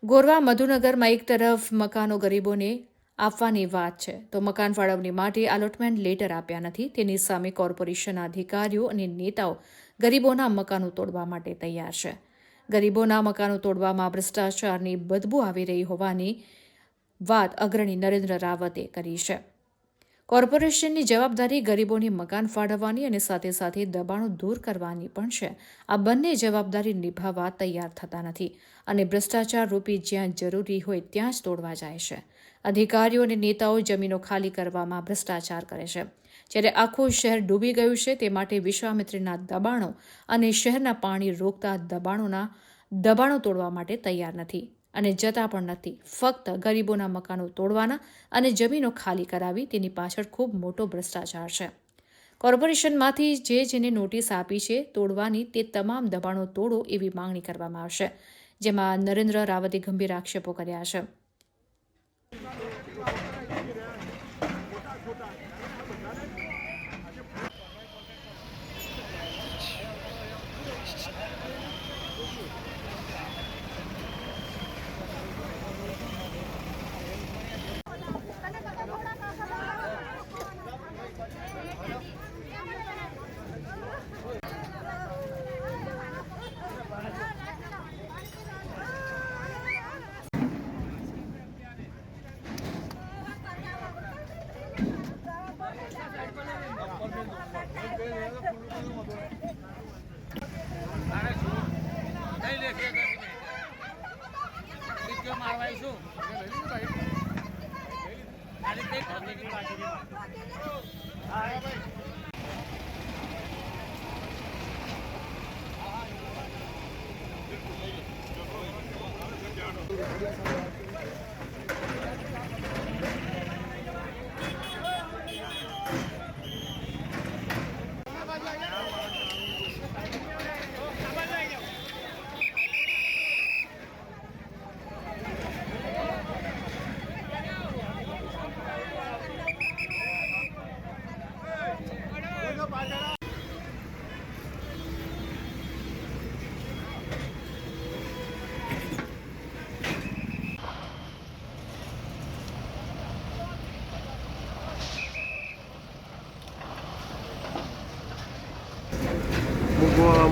ગોરવા મધુનગરમાં એક તરફ મકાનો ગરીબોને આપવાની વાત છે તો મકાન ફાળવણી માટે અલોટમેન્ટ લેટર આપ્યા નથી. તેની સામે કોર્પોરેશનના અધિકારીઓ અને નેતાઓ ગરીબોના મકાનો તોડવા માટે તૈયાર છે. ગરીબોના મકાનો તોડવામાં ભ્રષ્ટાચારની બદબૂ આવી રહી હોવાની વાત અગ્રણી નરેન્દ્ર રાવતે કરી છે. કોર્પોરેશનની જવાબદારી ગરીબોની મકાન ફાળવવાની અને સાથે સાથે દબાણો દૂર કરવાની પણ છે. આ બંને જવાબદારી નિભાવવા તૈયાર થતા નથી અને ભ્રષ્ટાચાર રૂપી જ્યાં જરૂરી હોય ત્યાં જ તોડવા જાય છે. અધિકારીઓ અને નેતાઓ જમીનો ખાલી કરવામાં ભ્રષ્ટાચાર કરે છે, જ્યારે આખું શહેર ડૂબી ગયું છે. તે માટે વિશ્વામિત્રીના દબાણો અને શહેરના પાણી રોકતા દબાણો તોડવા માટે તૈયાર નથી અને જતા પણ નથી. ફક્ત ગરીબોના મકાનો તોડવાના અને જમીનો ખાલી કરાવી તેની પાછળ ખૂબ મોટો ભ્રષ્ટાચાર છે. કોર્પોરેશનમાંથી જેને નોટિસ આપી છે તોડવાની તે તમામ દબાણો તોડો એવી માંગણી કરવામાં આવશે, જેમાં નરેન્દ્ર રાવતે ગંભીર આક્ષેપો કર્યા છે.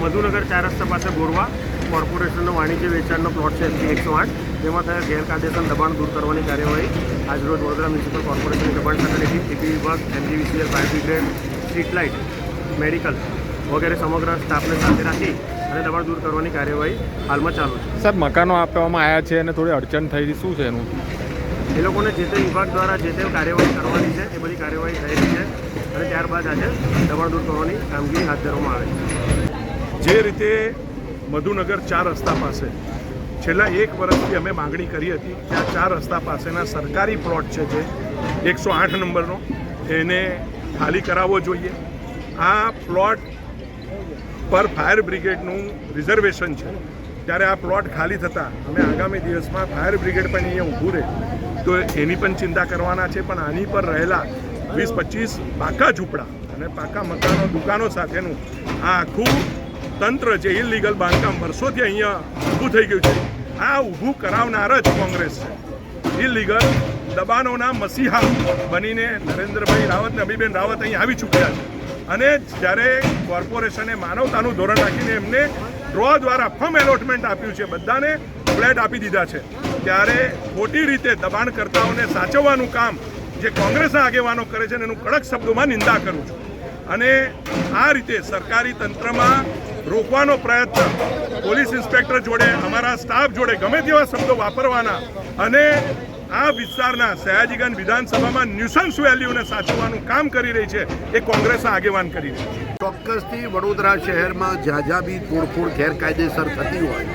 મધુનગર 4 રસ્તા પાસે ગોરવા કોર્પોરેશનનો વાણિજ્ય વેચાણનો પ્લોટ છે SP-108, જેમાં થયા ગેરકાયદેસર દબાણ દૂર કરવાની કાર્યવાહી આજરોજ વડોદરા મ્યુનિસિપલ કોર્પોરેશનની દબાણ શાખાની ટીપી વિભાગ, MGVCL, fire brigade, street light, medical વગેરે સમગ્ર સ્ટાફને સાથે રાખી અને દબાણ દૂર કરવાની કાર્યવાહી હાલમાં ચાલુ છે. સર, મકાનો આપવામાં આવ્યા છે અને થોડી અડચણ થઈ શું છે એનું? એ લોકોને જે તે વિભાગ દ્વારા જે તે કાર્યવાહી કરવાની છે એ બધી કાર્યવાહી થયેલી છે અને ત્યારબાદ આજે દબાણ દૂર કરવાની કામગીરી હાથ ધરવામાં આવે છે. જે રીતે મધુનગર 4 રસ્તા પાસે છેલ્લા 1 વર્ષથી અમે માગણી કરી હતી કે આ 4 રસ્તા પાસેના સરકારી પ્લોટ છે જે 108 નંબરનો એને ખાલી કરાવવો જોઈએ. આ પ્લોટ પર ફાયર બ્રિગેડનું રિઝર્વેશન છે, ત્યારે આ પ્લોટ ખાલી થતાં અમે આગામી દિવસમાં ફાયર બ્રિગેડ પણ અહીંયા ઊભું રહે તો એની પણ ચિંતા કરવાના છે. પણ આની પર રહેલા 20-25 પાકા ઝૂંપડા અને પાકા મકાનો, દુકાનો સાથેનું આ આખું તંત્ર જે ઇલીગલ બાંધકામ વર્ષોથી અહીંયા ઊભું થઈ ગયું છે, આ ઊભું કરાવનાર જ કોંગ્રેસ છે. ઇલીગલ દબાણોના મસીહા બનીને નરેન્દ્રભાઈ રાવત અને અમીબેન રાવત અહીં આવી ચૂક્યા છે અને જ્યારે કોર્પોરેશને માનવતાનું ધોરણ રાખીને એમને ડ્રો દ્વારા ફર્મ એલોટમેન્ટ આપ્યું છે, બધાને ફ્લેટ આપી દીધા છે, ત્યારે ખોટી રીતે દબાણકર્તાઓને સાચવવાનું કામ જે કોંગ્રેસના આગેવાનો કરે છે એનું કડક શબ્દોમાં નિંદા કરું છું. અને આ રીતે સરકારી તંત્રમાં રોકવાનો પ્રયત્ન પોલીસ ઇન્સ્પેક્ટર જોડે, અમારા સ્ટાફ જોડે ગમે તેવા શબ્દો વાપરવાના અને આ વિસ્તારના સયાજીગંજ વિધાનસભામાં ન્યુસન્સ વેલ્યુને સાચવવાનું કામ કરી રહી છે એ કોંગ્રેસના આગેવાન કરી રહી છે. ચોક્કસથી વડોદરા શહેરમાં જ્યાં બી તોડફોડ ગેરકાયદેસર થતી હોય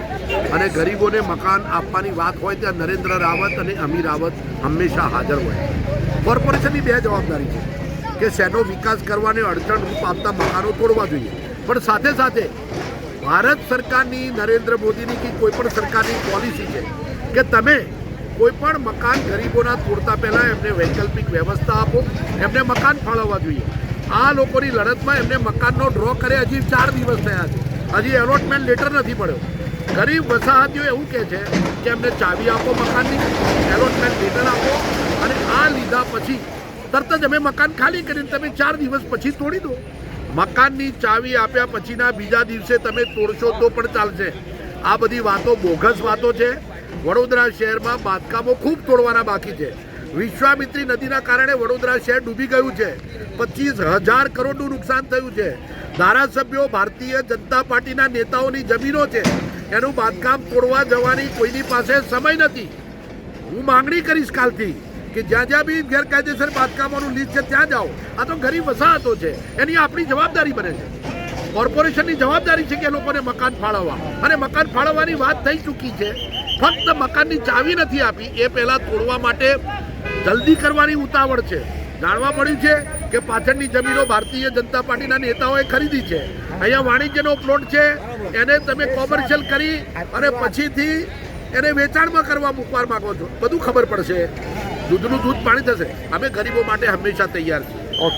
અને ગરીબોને મકાન આપવાની વાત હોય ત્યાં નરેન્દ્ર રાવત અને અમી રાવત હંમેશા હાજર હોય. કોર્પોરેશનની 2 જવાબદારી છે કે શહેરનો વિકાસ કરવાને અડચણરૂપ આપતા મકાનો તોડવા જોઈએ, પણ સાથે સાથે ભારત સરકારની, નરેન્દ્ર મોદીની કે કોઈ પણ સરકારની પોલિસી છે કે તમે કોઈ પણ મકાન ગરીબોના તોડતા પહેલાં એમને વૈકલ્પિક વ્યવસ્થા આપો, એમને મકાન ફાળવવા જોઈએ. આ લોકોની લડતમાં એમને મકાનનો ડ્રો કરે હજી 4 દિવસ થયા છે, હજી એલોટમેન્ટ લેટર નથી મળ્યો. ગરીબ વસાહતીઓ એવું કહે છે કે એમને ચાવી આપો મકાનની, એલોટમેન્ટ લેટર આપો, અને આ લીધા પછી તરત જ અમે મકાન ખાલી કરીને તમે 4 દિવસ પછી તોડી દો. મકાનની ચાવી આપ્યા પછીના બીજા દિવસે તમે તોડશો તો પણ ચાલશે. આ બધી વાતો બોગસ વાતો છે. વડોદરા શહેરમાં બાંધકામો ખૂબ તોડવાના બાકી છે. વિશ્વામિત્રી નદીના કારણે વડોદરા શહેર ડૂબી ગયું છે. 25,000 કરોડનું નુકસાન થયું છે. ધારાસભ્યો ભારતીય જનતા પાર્ટીના નેતાઓની જમીનો છે, એનું બાંધકામ તોડવા જવાની કોઈની પાસે સમય નથી. હું માંગણી કરીશ કાલથી કે જ્યાં જ્યાં બી ગેરકાયદેસર બાંધકામોનું લિસ્ટ છે ત્યાં જાઓ. આ તો ગરીબ વસાહતો છે, એની આપણી જવાબદારી બને છે. કોર્પોરેશનની જવાબદારી છે કે લોકોને મકાન ફાળવવા, અને મકાન ફાળવવાની વાત થઈ ચૂકી છે. ફક્ત મકાનની ચાવી નથી આપી, એ પહેલાં તોડવા માટે જલ્દી કરવાની ઉતાવળ છે. જાણવા મળ્યું છે કે પાછળની જમીનો ભારતીય જનતા પાર્ટીના નેતાઓએ ખરીદી છે. અહીંયા વાણિજ્યનો પ્લોટ છે, એને તમે કોમર્શિયલ કરી અને પછીથી એને વેચાણમાં કરવા મૂકવા માંગો છો. બધું ખબર પડશે. દૂધનું દૂધ પાણી થશે. અમે ગરીબો માટે હંમેશા તૈયાર છીએ.